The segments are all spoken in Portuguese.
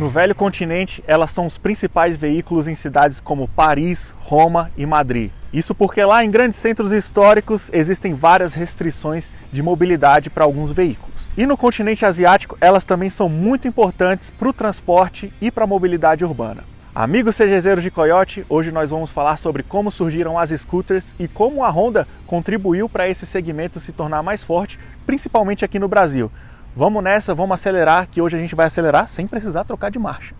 No velho continente, elas são os principais veículos em cidades como Paris, Roma e Madrid. Isso porque lá em grandes centros históricos existem várias restrições de mobilidade para alguns veículos. E no continente asiático, elas também são muito importantes para o transporte e para a mobilidade urbana. Amigos CGZeros de Coyote, hoje nós vamos falar sobre como surgiram as scooters e como a Honda contribuiu para esse segmento se tornar mais forte, principalmente aqui no Brasil. Vamos nessa, vamos acelerar, que hoje a gente vai acelerar sem precisar trocar de marcha.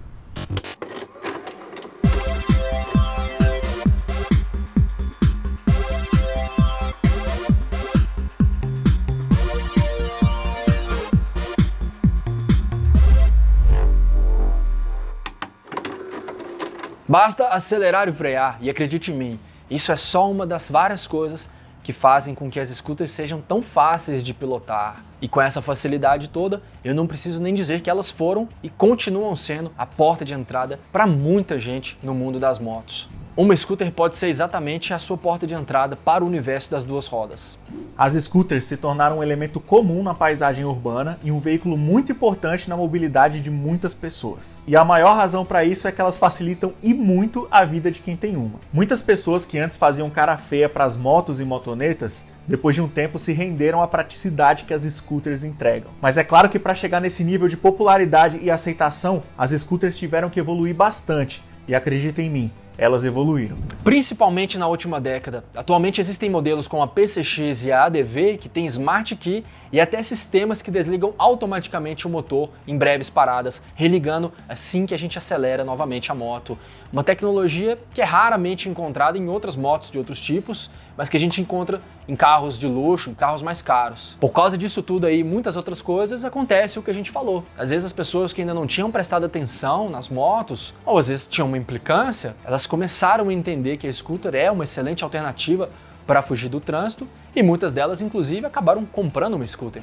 Basta acelerar e frear, e acredite em mim, isso é só uma das várias coisas que fazem com que as scooters sejam tão fáceis de pilotar. E com essa facilidade toda, eu não preciso nem dizer que elas foram e continuam sendo a porta de entrada para muita gente no mundo das motos. Uma scooter pode ser exatamente a sua porta de entrada para o universo das duas rodas. As scooters se tornaram um elemento comum na paisagem urbana e um veículo muito importante na mobilidade de muitas pessoas. E a maior razão para isso é que elas facilitam e muito a vida de quem tem uma. Muitas pessoas que antes faziam cara feia para as motos e motonetas, depois de um tempo se renderam à praticidade que as scooters entregam. Mas é claro que para chegar nesse nível de popularidade e aceitação, as scooters tiveram que evoluir bastante. E acreditem em mim, elas evoluíram. Principalmente na última década. Atualmente existem modelos como a PCX e a ADV que têm Smart Key e até sistemas que desligam automaticamente o motor em breves paradas, religando assim que a gente acelera novamente a moto. Uma tecnologia que é raramente encontrada em outras motos de outros tipos, mas que a gente encontra em carros de luxo, em carros mais caros. Por causa disso tudo aí, muitas outras coisas, acontece o que a gente falou. Às vezes as pessoas que ainda não tinham prestado atenção nas motos, ou às vezes tinham uma implicância, elas começaram a entender que a scooter é uma excelente alternativa para fugir do trânsito e muitas delas, inclusive, acabaram comprando uma scooter.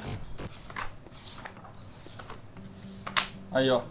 Aí, ó.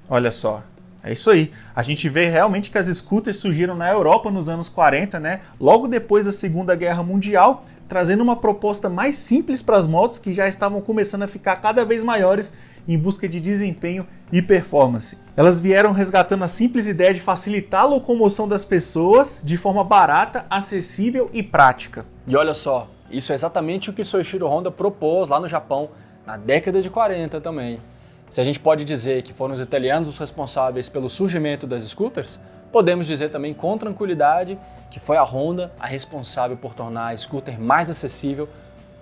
Olha só. É isso aí. A gente vê realmente que as scooters surgiram na Europa nos anos 40, né? Logo depois da Segunda Guerra Mundial, trazendo uma proposta mais simples para as motos que já estavam começando a ficar cada vez maiores em busca de desempenho e performance. Elas vieram resgatando a simples ideia de facilitar a locomoção das pessoas de forma barata, acessível e prática. E olha só, isso é exatamente o que o Soichiro Honda propôs lá no Japão na década de 40 também. Se a gente pode dizer que foram os italianos os responsáveis pelo surgimento das scooters, podemos dizer também com tranquilidade que foi a Honda a responsável por tornar a scooter mais acessível,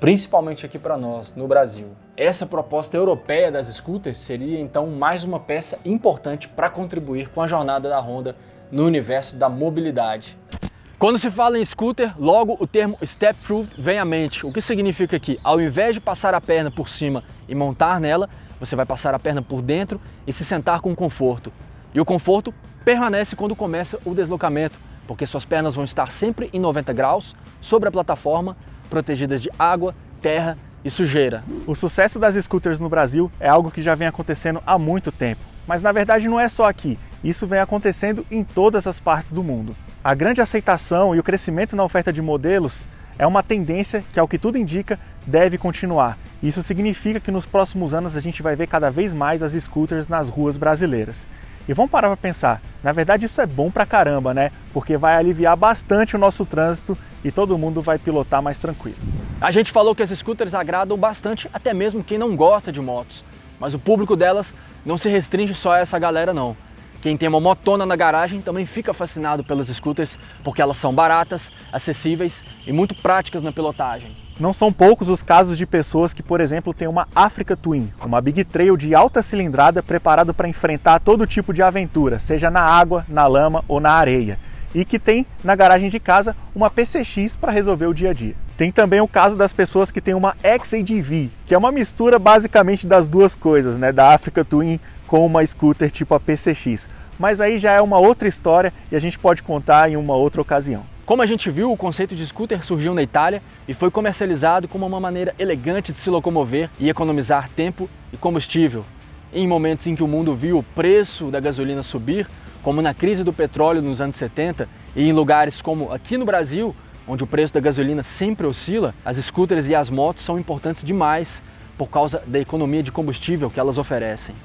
principalmente aqui para nós, no Brasil. Essa proposta europeia das scooters seria então mais uma peça importante para contribuir com a jornada da Honda no universo da mobilidade. Quando se fala em scooter, logo o termo step through vem à mente, o que significa que ao invés de passar a perna por cima e montar nela, você vai passar a perna por dentro e se sentar com conforto. E o conforto permanece quando começa o deslocamento, porque suas pernas vão estar sempre em 90 graus sobre a plataforma, protegidas de água, terra e sujeira. O sucesso das scooters no Brasil é algo que já vem acontecendo há muito tempo, mas na verdade não é só aqui, isso vem acontecendo em todas as partes do mundo. A grande aceitação e o crescimento na oferta de modelos é uma tendência que, ao que tudo indica, deve continuar. Isso significa que nos próximos anos a gente vai ver cada vez mais as scooters nas ruas brasileiras. E vamos parar para pensar, na verdade isso é bom pra caramba, né? Porque vai aliviar bastante o nosso trânsito e todo mundo vai pilotar mais tranquilo. A gente falou que as scooters agradam bastante até mesmo quem não gosta de motos, mas o público delas não se restringe só a essa galera não. Quem tem uma motona na garagem também fica fascinado pelas scooters porque elas são baratas, acessíveis e muito práticas na pilotagem. Não são poucos os casos de pessoas que, por exemplo, têm uma Africa Twin, uma Big Trail de alta cilindrada preparado para enfrentar todo tipo de aventura, seja na água, na lama ou na areia, e que tem na garagem de casa uma PCX para resolver o dia a dia. Tem também o caso das pessoas que têm uma XADV, que é uma mistura basicamente das duas coisas, né, da Africa Twin com uma scooter tipo a PCX. Mas aí já é uma outra história e a gente pode contar em uma outra ocasião. Como a gente viu, o conceito de scooter surgiu na Itália e foi comercializado como uma maneira elegante de se locomover e economizar tempo e combustível. Em momentos em que o mundo viu o preço da gasolina subir, como na crise do petróleo nos anos 70, e em lugares como aqui no Brasil, onde o preço da gasolina sempre oscila, as scooters e as motos são importantes demais por causa da economia de combustível que elas oferecem.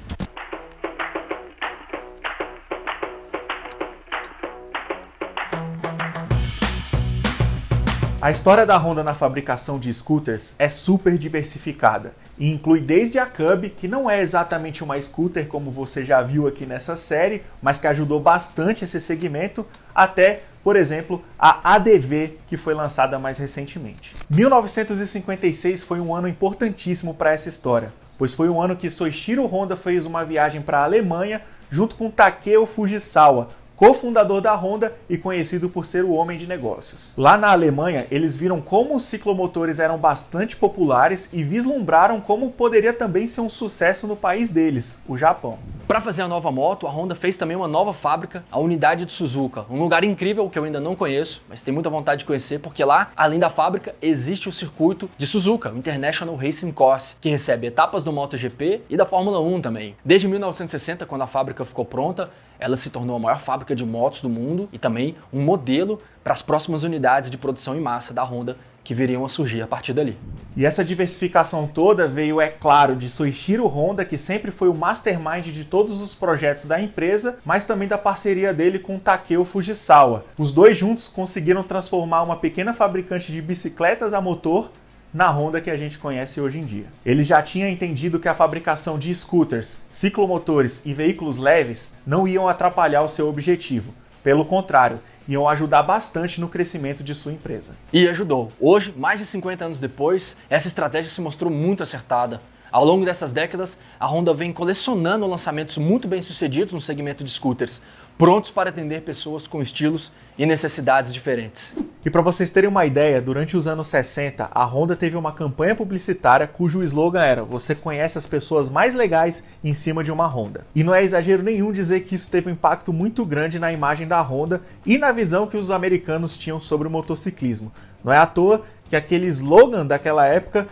A história da Honda na fabricação de scooters é super diversificada e inclui desde a Cub, que não é exatamente uma scooter como você já viu aqui nessa série, mas que ajudou bastante esse segmento, até, por exemplo, a ADV, que foi lançada mais recentemente. 1956 foi um ano importantíssimo para essa história, pois foi um ano que Soichiro Honda fez uma viagem para a Alemanha junto com Takeo Fujisawa, cofundador da Honda e conhecido por ser o homem de negócios. Lá na Alemanha, eles viram como os ciclomotores eram bastante populares e vislumbraram como poderia também ser um sucesso no país deles, o Japão. Para fazer a nova moto, a Honda fez também uma nova fábrica, a unidade de Suzuka, um lugar incrível que eu ainda não conheço, mas tenho muita vontade de conhecer, porque lá, além da fábrica, existe o circuito de Suzuka, o International Racing Course, que recebe etapas do MotoGP e da Fórmula 1 também. Desde 1960, quando a fábrica ficou pronta, ela se tornou a maior fábrica de motos do mundo e também um modelo para as próximas unidades de produção em massa da Honda que viriam a surgir a partir dali. E essa diversificação toda veio, é claro, de Soichiro Honda, que sempre foi o mastermind de todos os projetos da empresa, mas também da parceria dele com Takeo Fujisawa. Os dois juntos conseguiram transformar uma pequena fabricante de bicicletas a motor na Honda que a gente conhece hoje em dia. Ele já tinha entendido que a fabricação de scooters, ciclomotores e veículos leves não iam atrapalhar o seu objetivo. Pelo contrário, iam ajudar bastante no crescimento de sua empresa. E ajudou. Hoje, mais de 50 anos depois, essa estratégia se mostrou muito acertada. Ao longo dessas décadas, a Honda vem colecionando lançamentos muito bem-sucedidos no segmento de scooters, prontos para atender pessoas com estilos e necessidades diferentes. E para vocês terem uma ideia, durante os anos 60, a Honda teve uma campanha publicitária cujo slogan era "Você conhece as pessoas mais legais em cima de uma Honda". E não é exagero nenhum dizer que isso teve um impacto muito grande na imagem da Honda e na visão que os americanos tinham sobre o motociclismo. Não é à toa que aquele slogan daquela época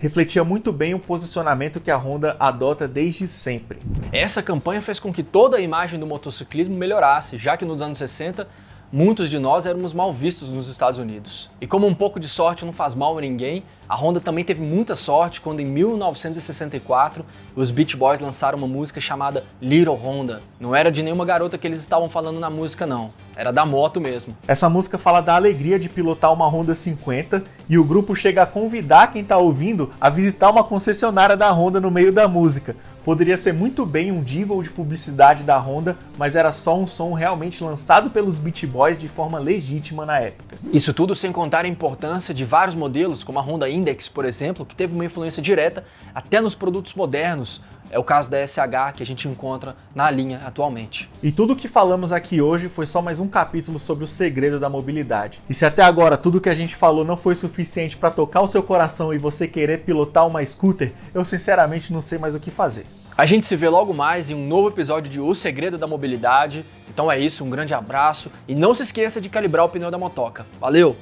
refletia muito bem o posicionamento que a Honda adota desde sempre. Essa campanha fez com que toda a imagem do motociclismo melhorasse, já que nos anos 60, muitos de nós éramos mal vistos nos Estados Unidos. E como um pouco de sorte não faz mal a ninguém, a Honda também teve muita sorte quando em 1964 os Beach Boys lançaram uma música chamada Little Honda. Não era de nenhuma garota que eles estavam falando na música não, era da moto mesmo. Essa música fala da alegria de pilotar uma Honda 50 e o grupo chega a convidar quem está ouvindo a visitar uma concessionária da Honda no meio da música. Poderia ser muito bem um jingle de publicidade da Honda, mas era só um som realmente lançado pelos Beach Boys de forma legítima na época. Isso tudo sem contar a importância de vários modelos, como a Honda Index, por exemplo, que teve uma influência direta até nos produtos modernos. É o caso da SH que a gente encontra na linha atualmente. E tudo o que falamos aqui hoje foi só mais um capítulo sobre o segredo da mobilidade. E se até agora tudo que a gente falou não foi suficiente para tocar o seu coração e você querer pilotar uma scooter, eu sinceramente não sei mais o que fazer. A gente se vê logo mais em um novo episódio de O Segredo da Mobilidade. Então é isso, um grande abraço e não se esqueça de calibrar o pneu da motoca. Valeu!